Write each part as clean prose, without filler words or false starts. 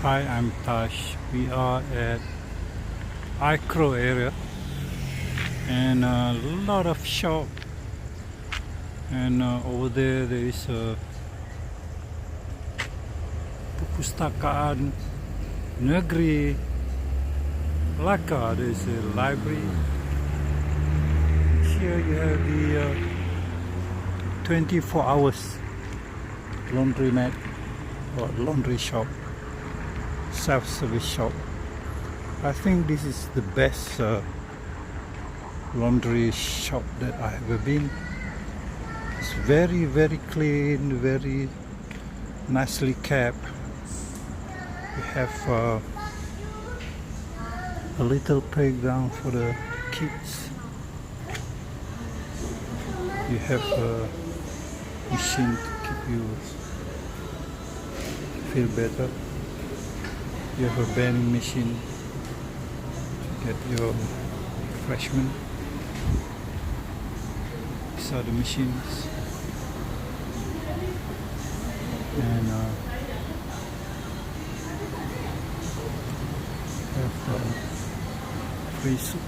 Hi, I'm Tash. We are at Keroh area and a lot of shop, and over there is a Pupustakaan Negeri Melaka. There is a library. Here you have the 24 hours laundromat or laundry shop, self-service shop. I think this is the best laundry shop that I have ever been. It's very, very clean, very nicely kept. We have a little playground for the kids. You have a machine to keep you feel better. You have a vending machine to get your refreshment. These are the machines, and have free soup.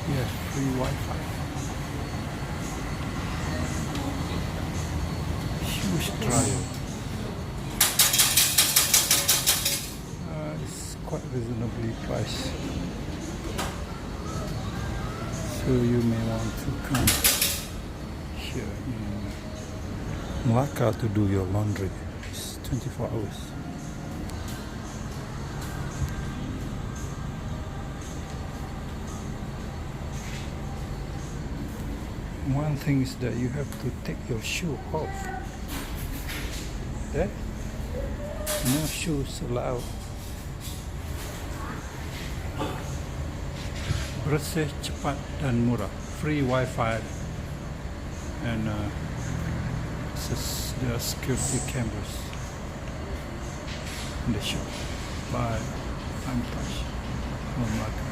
Yes, free Wi-Fi. Huge dryer. It's quite reasonably priced, so you may want to come here in Melaka to do your laundry. It's 24 hours. One thing is that you have to take your shoe off. There, no shoes allowed. Bersih, cepat dan murah. Free Wi-Fi, and there are security cameras in the shop. Bye. I'm Tash from Melaka.